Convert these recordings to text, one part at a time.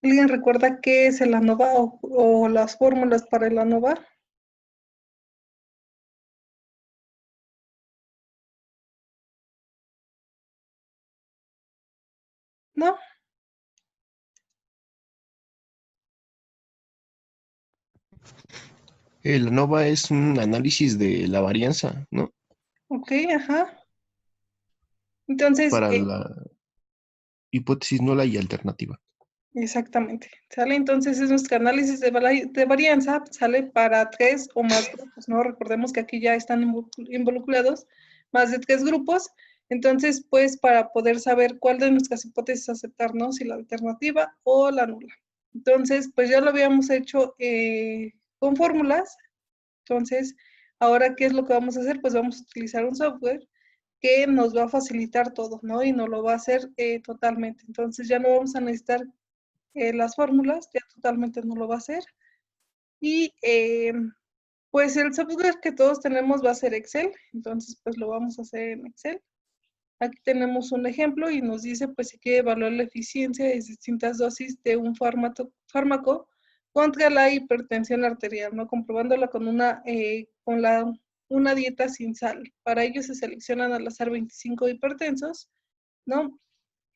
¿Alguien recuerda qué es el ANOVA o las fórmulas para el ANOVA? ¿No? El ANOVA es un análisis de la varianza, ¿no? Ok, ajá. Entonces, Para la hipótesis nula y alternativa. exactamente. ¿Sale? Entonces es nuestro análisis de varianza, sale para tres o más grupos, ¿no? Recordemos que aquí ya están involucrados más de tres grupos. Entonces, pues para poder saber cuál de nuestras hipótesis aceptar, ¿no? Si la alternativa o la nula. Entonces, pues ya lo habíamos hecho con fórmulas. Entonces, ahora, ¿qué es lo que vamos a hacer? Pues vamos a utilizar un software que nos va a facilitar todo, ¿no? Y nos lo va a hacer totalmente. Entonces, ya no vamos a necesitar las fórmulas, ya totalmente no lo va a hacer. Y pues el software que todos tenemos va a ser Excel, entonces pues lo vamos a hacer en Excel. Aquí tenemos un ejemplo y nos dice pues si quiere evaluar la eficiencia de distintas dosis de un fármaco contra la hipertensión arterial, ¿no? Comprobándola con una dieta sin sal. Para ello se seleccionan al azar 25 hipertensos, ¿no?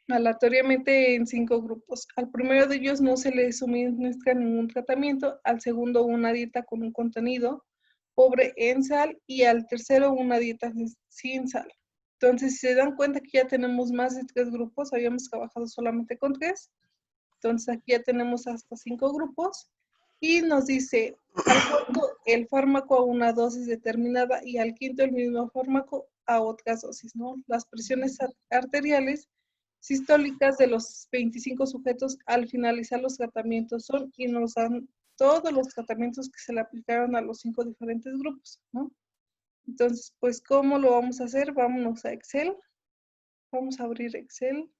Aleatoriamente en 5 grupos. Al primero de ellos no se le suministra ningún tratamiento, al segundo una dieta con un contenido pobre en sal y al tercero una dieta sin sal. Entonces, si se dan cuenta que ya tenemos más de 3 grupos, habíamos trabajado solamente con 3, entonces aquí ya tenemos hasta 5 grupos y nos dice al cuarto el fármaco a una dosis determinada y al quinto el mismo fármaco a otras dosis, ¿no? Las presiones arteriales sistólicas de los 25 sujetos al finalizar los tratamientos son y nos dan todos los tratamientos que se le aplicaron a los 5 diferentes grupos, ¿no? Entonces, pues, ¿cómo lo vamos a hacer? Vámonos a Excel. Vamos a abrir Excel.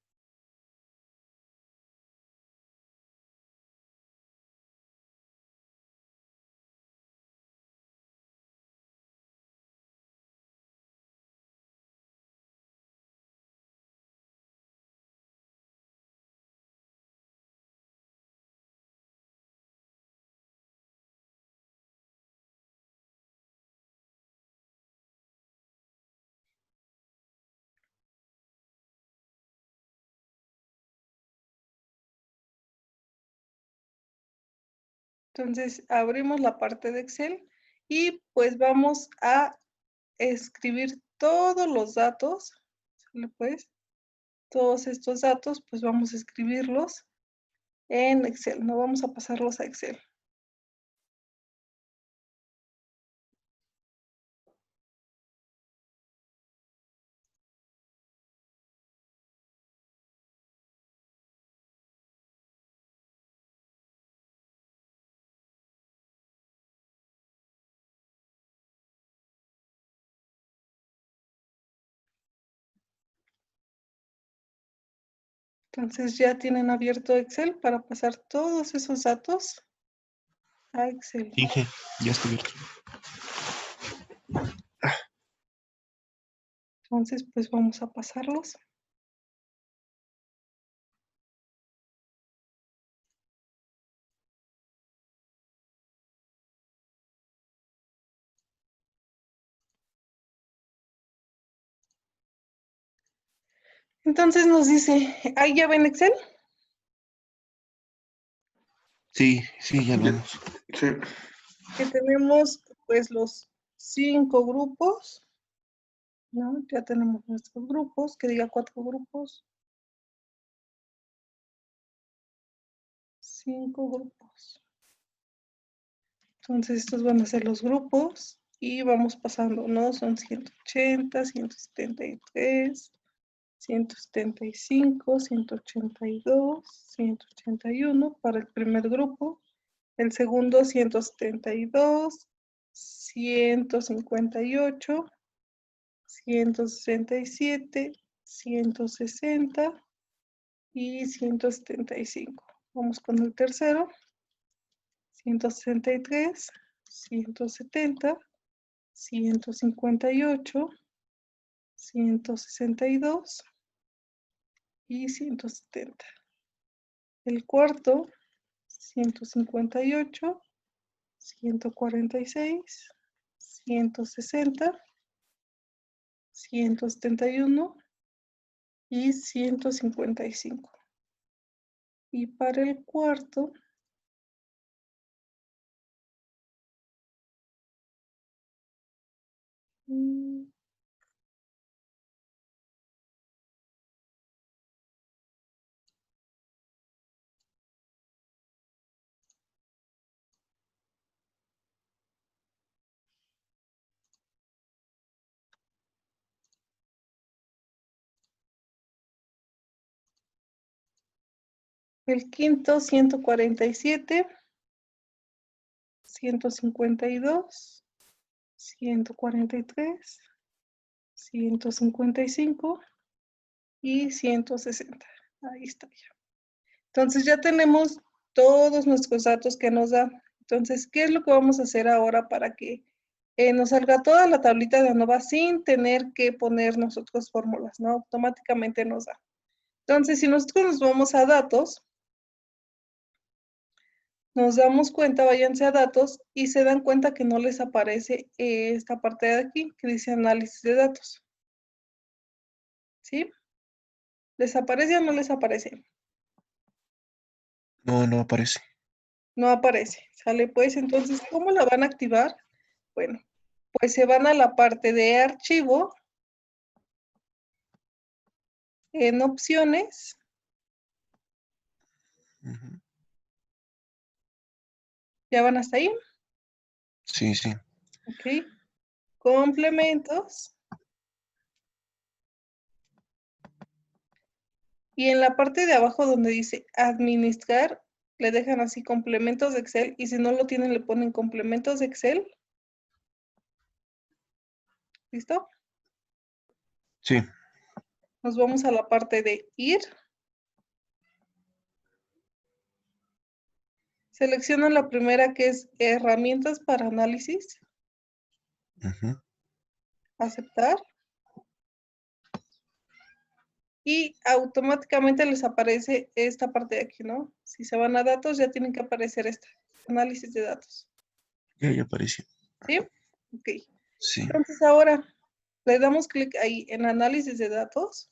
Entonces, abrimos la parte de Excel y pues vamos a escribir todos los datos, ¿sale pues? Todos estos datos, pues vamos a escribirlos en Excel, no vamos a pasarlos a Excel. Entonces ya tienen abierto Excel para pasar todos esos datos a Excel. Inge, ya estoy abierto. Entonces, pues vamos a pasarlos. Entonces nos dice, ¿ahí ya ven Excel? Sí, sí, ya lo vemos. Sí. Que tenemos pues los 5 grupos, ¿no? Ya tenemos nuestros grupos, que diga 4 grupos. 5 grupos. Entonces estos van a ser los grupos y vamos pasando, ¿no? Son 180, 173, 175, 182, 181 para el primer grupo. El segundo 172, 158, 167, 160 y 175. Vamos con el tercero. 163, 170, 158, 162 y 170. El cuarto, 158, 146, 160, 171 y 155. Y para el cuarto, el quinto, 147, 152, 143, 155 y 160. Ahí está ya. Entonces ya tenemos todos nuestros datos que nos da. Entonces, ¿qué es lo que vamos a hacer ahora para que nos salga toda la tablita de ANOVA sin tener que poner nosotros fórmulas, ¿no? Automáticamente nos da. Entonces, si nosotros nos vamos a datos, nos damos cuenta, váyanse a datos y se dan cuenta que no les aparece esta parte de aquí que dice análisis de datos. ¿Sí? ¿Les aparece o no les aparece? No, no aparece. No aparece. ¿Sale? Pues entonces, ¿cómo la van a activar? Bueno, pues se van a la parte de archivo, en opciones, Ujú. ya van hasta ahí, Sí, sí. ¿ok? Complementos. Y en la parte de abajo donde dice administrar, le dejan así complementos de Excel y si no lo tienen le ponen complementos de Excel. ¿Listo? Sí. Nos vamos a la parte de ir. Seleccionan la primera que es herramientas para análisis. Ujú. Aceptar. Y automáticamente les aparece esta parte de aquí, ¿no? Si se van a datos ya tienen que aparecer esta. Análisis de datos. Ya apareció. ¿Sí? Ok. Sí. Entonces ahora le damos clic ahí en análisis de datos.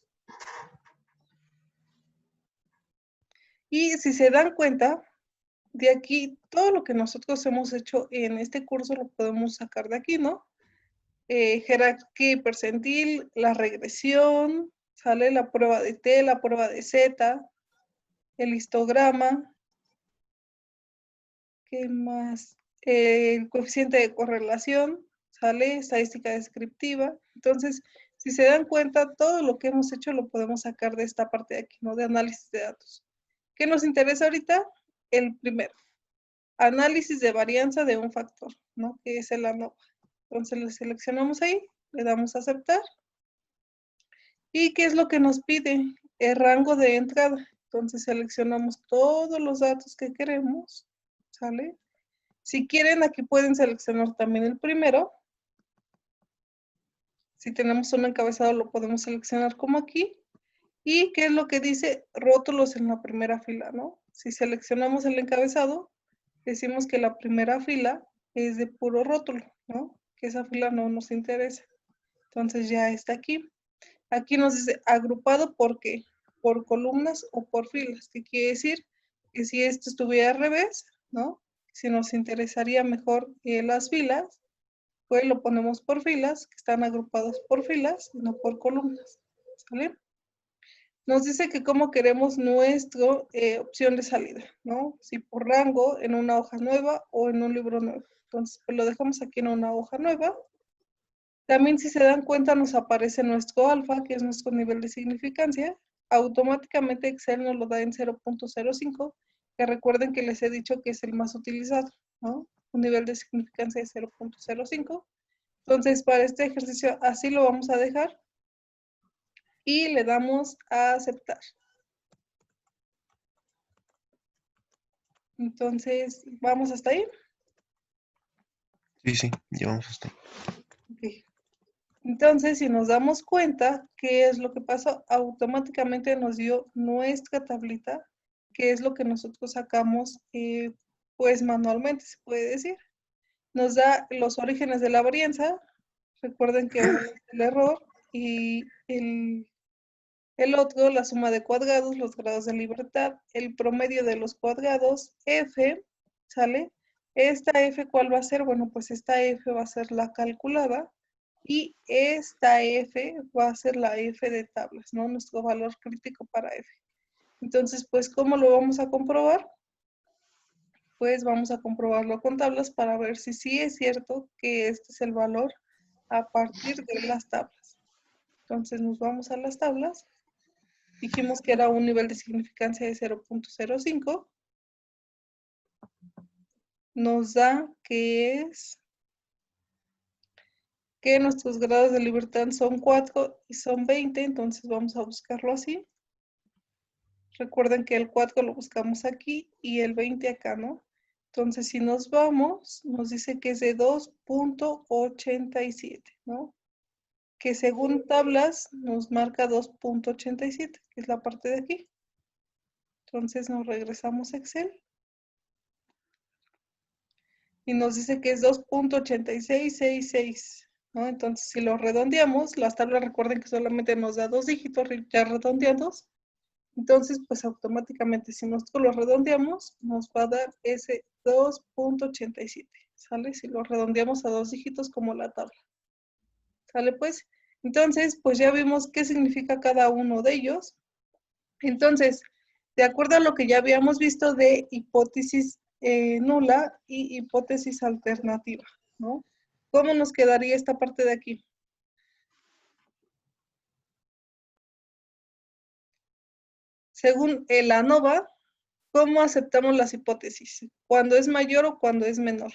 Y si se dan cuenta, de aquí todo lo que nosotros hemos hecho en este curso lo podemos sacar de aquí, ¿no? Jerarquía y percentil, la regresión, sale la prueba de T, la prueba de Z, el histograma, ¿qué más? El coeficiente de correlación, sale estadística descriptiva. Entonces, si se dan cuenta, todo lo que hemos hecho lo podemos sacar de esta parte de aquí, ¿no? De análisis de datos. ¿Qué nos interesa ahorita? El primero, análisis de varianza de un factor, ¿no? Que es el ANOVA. Entonces, le seleccionamos ahí, le damos a aceptar. ¿Y qué es lo que nos pide? El rango de entrada. Entonces, seleccionamos todos los datos que queremos, ¿sale? Si quieren, aquí pueden seleccionar también el primero. Si tenemos un encabezado, lo podemos seleccionar como aquí. ¿Y qué es lo que dice? Rótulos en la primera fila, ¿no? Si seleccionamos el encabezado, decimos que la primera fila es de puro rótulo, ¿no? Que esa fila no nos interesa. Entonces ya está aquí. Aquí nos dice agrupado por qué, por columnas o por filas, que quiere decir que si esto estuviera al revés, ¿no? Si nos interesaría mejor las filas, pues lo ponemos por filas, que están agrupados por filas y no por columnas, ¿sale? Nos dice que cómo queremos nuestra opción de salida, ¿no? Si por rango, en una hoja nueva o en un libro nuevo. Entonces, pues lo dejamos aquí en una hoja nueva. También si se dan cuenta nos aparece nuestro alfa, que es nuestro nivel de significancia. Automáticamente Excel nos lo da en 0.05, que recuerden que les he dicho que es el más utilizado, ¿no? Un nivel de significancia de 0.05. Entonces, para este ejercicio así lo vamos a dejar y le damos a aceptar. Entonces, ¿vamos hasta ahí? Sí, sí, ya vamos a estar. Ok. Entonces, si nos damos cuenta, ¿qué es lo que pasó? Automáticamente nos dio nuestra tablita que es lo que nosotros sacamos pues manualmente, se puede decir. Nos da los orígenes de la varianza. Recuerden que uno es el error y el otro, la suma de cuadrados, los grados de libertad, el promedio de los cuadrados, F, ¿sale? Esta F, ¿cuál va a ser? Bueno, pues esta F va a ser la calculada y esta F va a ser la F de tablas, ¿no? Nuestro valor crítico para F. Entonces, pues, ¿cómo lo vamos a comprobar? Pues vamos a comprobarlo con tablas para ver si sí es cierto que este es el valor a partir de las tablas. Entonces nos vamos a las tablas. Dijimos que era un nivel de significancia de 0.05. Nos da que nuestros grados de libertad son 4 y son 20, entonces vamos a buscarlo así. Recuerden que el 4 lo buscamos aquí y el 20 acá, ¿no? Entonces, si nos vamos, nos dice que es de 2.87, ¿no? Que según tablas nos marca 2.87, que es la parte de aquí. Entonces nos regresamos a Excel y nos dice que es 2.8666, ¿no? Entonces, si lo redondeamos, las tablas recuerden que solamente nos da 2 dígitos ya redondeados. Entonces, pues automáticamente, si nosotros lo redondeamos, nos va a dar ese 2.87, ¿sale? Si lo redondeamos a 2 dígitos como la tabla, ¿sale? Pues, entonces, pues ya vimos qué significa cada uno de ellos. Entonces, de acuerdo a lo que ya habíamos visto de hipótesis nula y hipótesis alternativa, ¿no? ¿Cómo nos quedaría esta parte de aquí? Según el ANOVA, ¿cómo aceptamos las hipótesis? ¿Cuándo es mayor o cuándo es menor?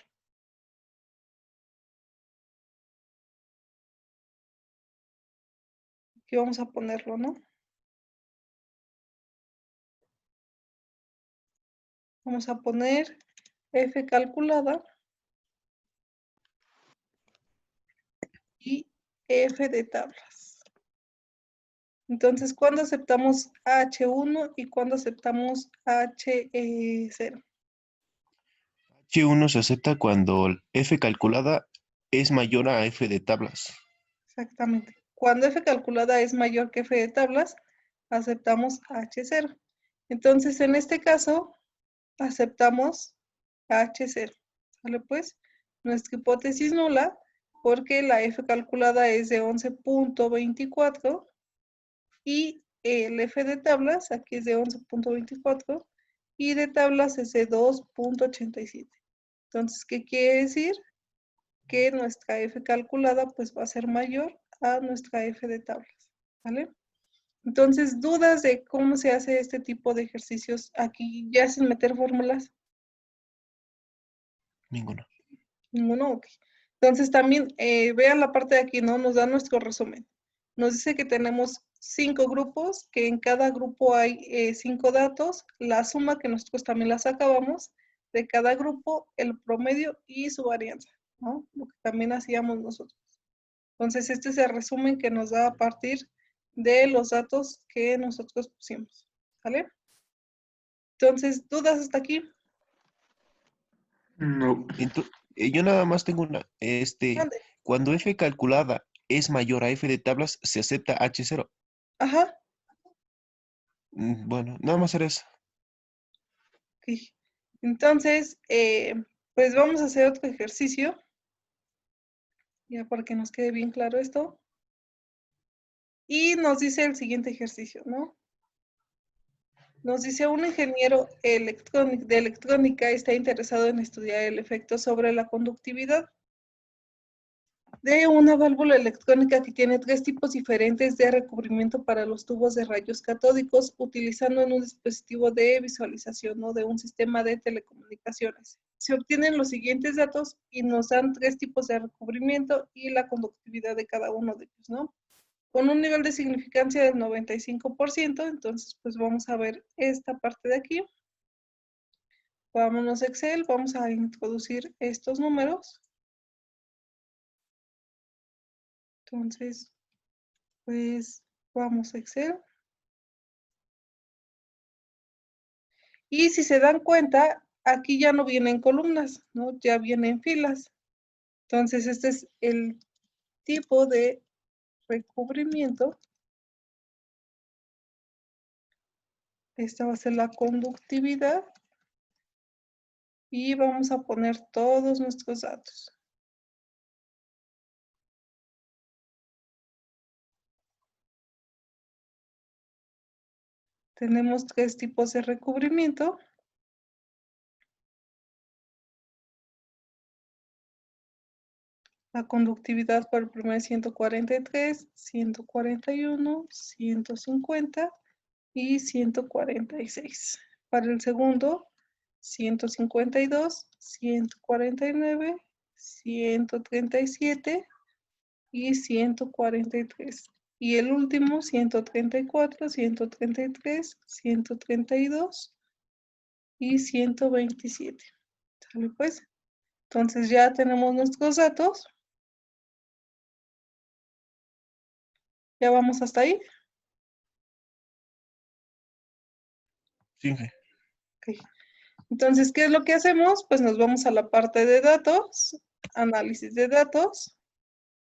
Aquí vamos a ponerlo, ¿no? Vamos a poner F calculada y F de tablas. Entonces, ¿cuándo aceptamos H1 y cuándo aceptamos H0? H1 se acepta cuando F calculada es mayor a F de tablas. Exactamente. Cuando F calculada es mayor que F de tablas, aceptamos H0. Entonces, en este caso, aceptamos H0. ¿Sale pues? Nuestra hipótesis nula, porque la F calculada es de 11.24 y el F de tablas, aquí es de 11.24 y de tablas es de 2.87. Entonces, ¿qué quiere decir? Que nuestra F calculada pues va a ser mayor a nuestra F de tablas, ¿vale? Entonces, dudas de cómo se hace este tipo de ejercicios aquí ya sin meter fórmulas. Ninguno. Ninguno, ok. Entonces también vean la parte de aquí, ¿no? Nos da nuestro resumen. Nos dice que tenemos 5 grupos, que en cada grupo hay 5 datos, la suma que nosotros también la sacábamos de cada grupo, el promedio y su varianza, ¿no? Lo que también hacíamos nosotros. Entonces este es el resumen que nos da a partir de los datos que nosotros pusimos, ¿vale? Entonces, ¿dudas hasta aquí? No. Yo nada más tengo una. Ande. Cuando F calculada es mayor a F de tablas, se acepta H0. Ajá. Bueno, nada más era eso. Ok. Entonces, pues vamos a hacer otro ejercicio, ya para que nos quede bien claro esto. Y nos dice el siguiente ejercicio, ¿no? Nos dice un ingeniero de electrónica está interesado en estudiar el efecto sobre la conductividad de una válvula electrónica que tiene 3 tipos diferentes de recubrimiento para los tubos de rayos catódicos, utilizando en un dispositivo de visualización, ¿no? De un sistema de telecomunicaciones. Se obtienen los siguientes datos y nos dan 3 tipos de recubrimiento y la conductividad de cada uno de ellos, ¿no? Con un nivel de significancia del 95%, entonces pues vamos a ver esta parte de aquí. Vámonos a Excel, vamos a introducir estos números. Entonces, pues vamos a Excel. Y si se dan cuenta, aquí ya no vienen columnas, ¿no? Ya vienen filas. Entonces, este es el tipo de recubrimiento. Esta va a ser la conductividad. Y vamos a poner todos nuestros datos. Tenemos 3 tipos de recubrimiento. La conductividad para el primer 143, 141, 150 y 146. Para el segundo, 152, 149, 137 y 143. Y el último, 134, 133, 132 y 127. ¿Sale pues? Entonces ya tenemos nuestros datos. ¿Ya vamos hasta ahí? Sí, Ok. Entonces, ¿qué es lo que hacemos? Pues nos vamos a la parte de datos, análisis de datos,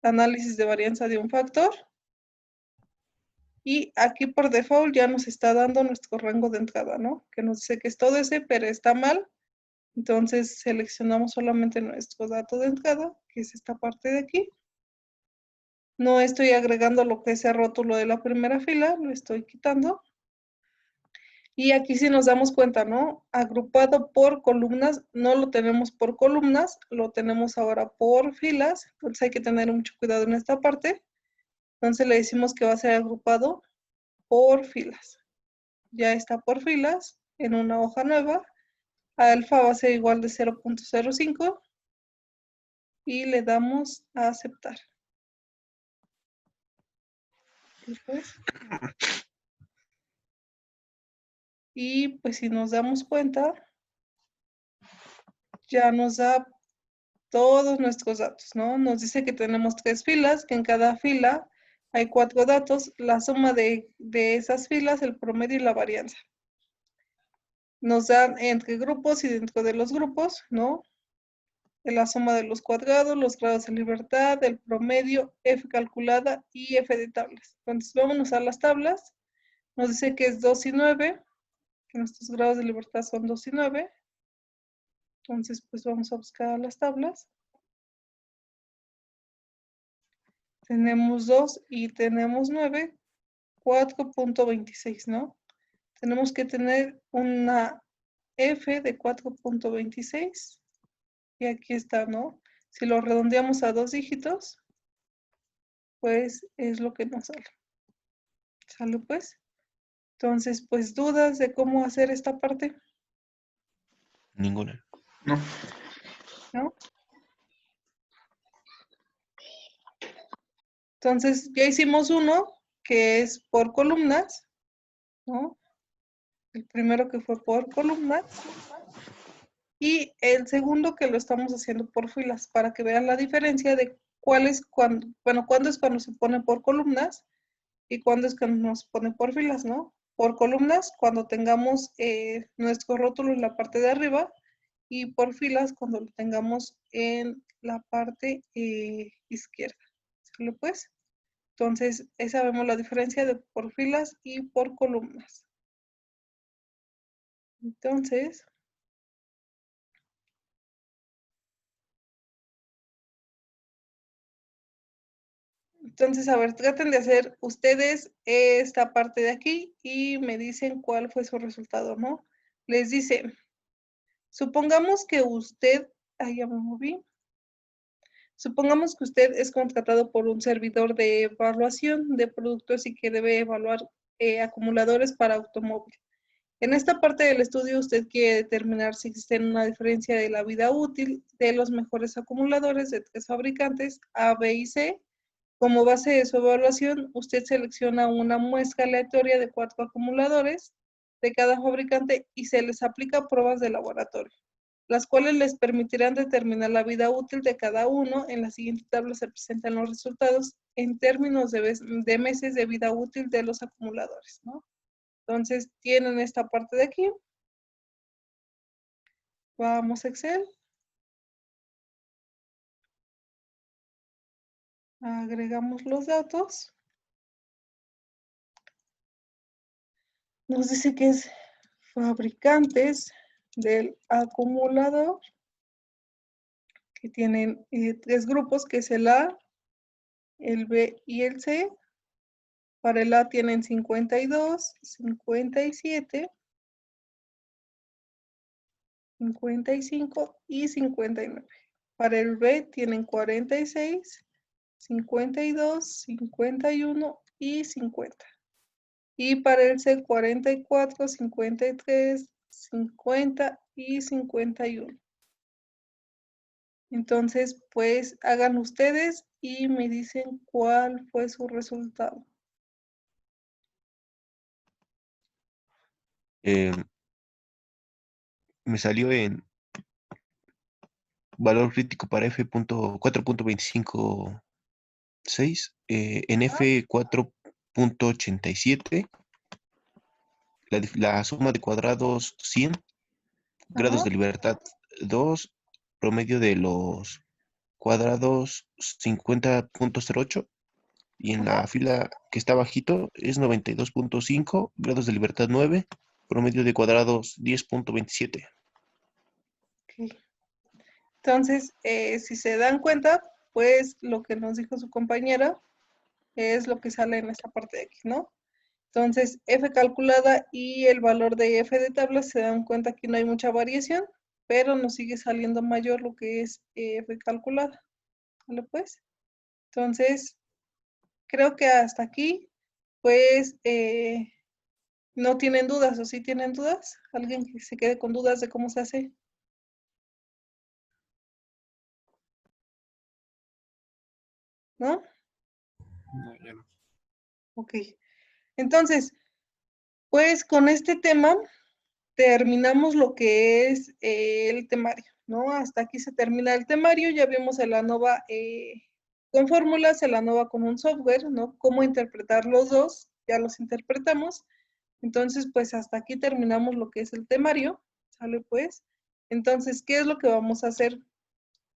análisis de varianza de un factor. Y aquí por default ya nos está dando nuestro rango de entrada, ¿no? Que nos dice que es todo ese, pero está mal. Entonces seleccionamos solamente nuestro dato de entrada, que es esta parte de aquí. No estoy agregando lo que es el rótulo de la primera fila, lo estoy quitando. Y aquí sí nos damos cuenta, ¿no? Agrupado por columnas, no lo tenemos por columnas, lo tenemos ahora por filas. Entonces hay que tener mucho cuidado en esta parte. Entonces le decimos que va a ser agrupado por filas. Ya está por filas en una hoja nueva. Alfa va a ser igual de 0.05 y le damos a aceptar. Y pues si nos damos cuenta, ya nos da todos nuestros datos, ¿no? Nos dice que tenemos 3 filas, que en cada fila hay 4 datos, la suma de esas filas, el promedio y la varianza. Nos dan entre grupos y dentro de los grupos, ¿no? La suma de los cuadrados, los grados de libertad, el promedio, F calculada y F de tablas. Entonces, vámonos a las tablas. Nos dice que es 2 y 9, que nuestros grados de libertad son 2 y 9. Entonces, pues vamos a buscar las tablas. Tenemos 2 y tenemos 9, 4.26, ¿no? Tenemos que tener una F de 4.26. Y aquí está, ¿no? Si lo redondeamos a 2 dígitos, pues es lo que nos sale. ¿Sale pues? Entonces, pues dudas de cómo hacer esta parte, ninguna. No. ¿no? Entonces, ya hicimos uno que es por columnas, ¿no? El primero que fue por columnas. Y el segundo que lo estamos haciendo por filas, para que vean la diferencia de cuál es cuando, bueno, cuándo es cuando se pone por columnas y cuándo es cuando nos pone por filas, ¿no? Por columnas, cuando tengamos nuestro rótulo en la parte de arriba, y por filas cuando lo tengamos en la parte izquierda. ¿Sale pues? Entonces, esa vemos la diferencia de por filas y por columnas. Entonces, a ver, traten de hacer ustedes esta parte de aquí y me dicen cuál fue su resultado, ¿no? Les dice, supongamos que usted, ahí ya me moví, supongamos que usted es contratado por un servidor de evaluación de productos y que debe evaluar acumuladores para automóvil. En esta parte del estudio usted quiere determinar si existe una diferencia de la vida útil de los mejores acumuladores de 3 fabricantes A, B y C. Como base de su evaluación, usted selecciona una muestra aleatoria de 4 acumuladores de cada fabricante y se les aplica pruebas de laboratorio, las cuales les permitirán determinar la vida útil de cada uno. En la siguiente tabla se presentan los resultados en términos de meses de vida útil de los acumuladores, ¿no? Entonces, tienen esta parte de aquí. Vamos a Excel. Agregamos los datos. Nos dice que es fabricantes del acumulador, que tienen 3 grupos, que es el A, el B y el C. Para el A tienen 52, 57, 55 y 59. Para el B tienen 46, 52, 51 y 50. Y para el C 44, 53, 50 y 51. Entonces, pues hagan ustedes y me dicen cuál fue su resultado. Me salió en valor crítico para F.4.256, en F4.87, la suma de cuadrados 100, grados Ajá, de libertad 2, promedio de los cuadrados 50.08, y en ajá. la fila que está bajito es 92.5, grados de libertad 9, promedio de cuadrados 10.27. Ok. Entonces, si se dan cuenta, pues lo que nos dijo su compañera es lo que sale en esta parte de aquí, ¿no? Entonces, F calculada y el valor de F de tabla, se dan cuenta que no hay mucha variación, pero nos sigue saliendo mayor lo que es F calculada. ¿Vale? Pues, entonces, creo que hasta aquí, pues, no tienen dudas, ¿o sí tienen dudas? ¿Alguien que se quede con dudas de cómo se hace? ¿No? No, ya no. Ok. Entonces, pues con este tema terminamos lo que es el temario, ¿no? Hasta aquí se termina el temario. Ya vimos el ANOVA con fórmulas, el ANOVA con un software, ¿no? Cómo interpretar los dos, ya los interpretamos. Entonces, pues hasta aquí terminamos lo que es el temario, ¿sale pues? Entonces, ¿qué es lo que vamos a hacer?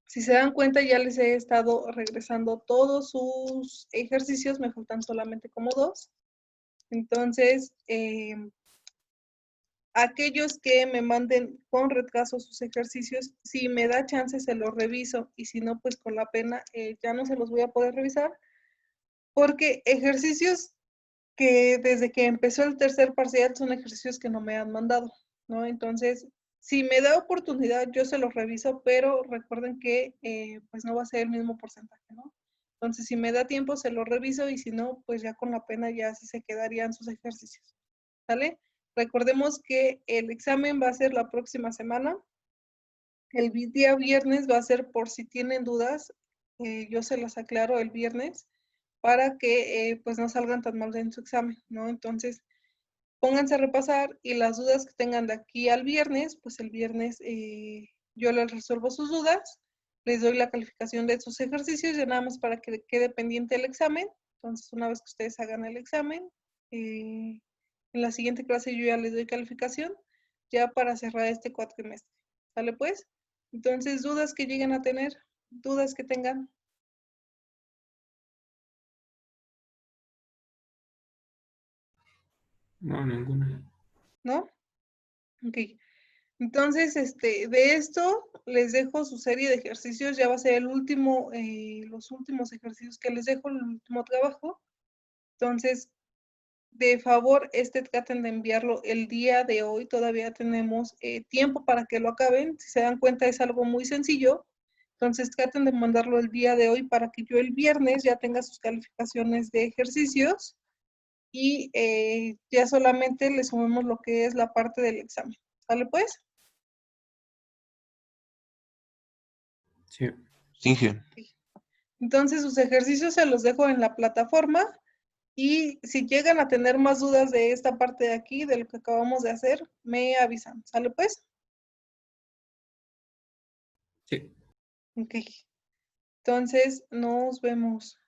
Si se dan cuenta, ya les he estado regresando todos sus ejercicios, me faltan solamente como 2. Entonces, aquellos que me manden con retraso sus ejercicios, si me da chance se los reviso, y si no, pues con la pena ya no se los voy a poder revisar, porque ejercicios que desde que empezó el tercer parcial son ejercicios que no me han mandado, ¿no? Entonces, si me da oportunidad, yo se los reviso, pero recuerden que pues no va a ser el mismo porcentaje, ¿no? Entonces, si me da tiempo, se los reviso, y si no, pues ya con la pena ya sí se quedarían sus ejercicios, ¿sale? Recordemos que el examen va a ser la próxima semana. El día viernes va a ser, por si tienen dudas, yo se las aclaro el viernes, para que pues no salgan tan mal en su examen, ¿no? Entonces, pónganse a repasar, y las dudas que tengan de aquí al viernes, pues el viernes yo les resuelvo sus dudas, les doy la calificación de sus ejercicios, ya nada más para que quede pendiente el examen. Entonces, una vez que ustedes hagan el examen, en la siguiente clase yo ya les doy calificación, ya para cerrar este cuatrimestre. ¿Sale pues? Entonces, dudas que lleguen a tener, dudas que tengan, No, ninguna. ¿no? Ok. Entonces, de esto les dejo su serie de ejercicios, ya va a ser el último, los últimos ejercicios que les dejo, el último trabajo. Entonces, de favor, traten de enviarlo el día de hoy, todavía tenemos tiempo para que lo acaben. Si se dan cuenta, es algo muy sencillo. Entonces, traten de mandarlo el día de hoy para que yo el viernes ya tenga sus calificaciones de ejercicios, y ya solamente le sumemos lo que es la parte del examen. ¿Sale pues? Sí. Inge, Entonces, sus ejercicios se los dejo en la plataforma, y si llegan a tener más dudas de esta parte de aquí, de lo que acabamos de hacer, me avisan. ¿Sale pues? Sí. Ok. Entonces, nos vemos.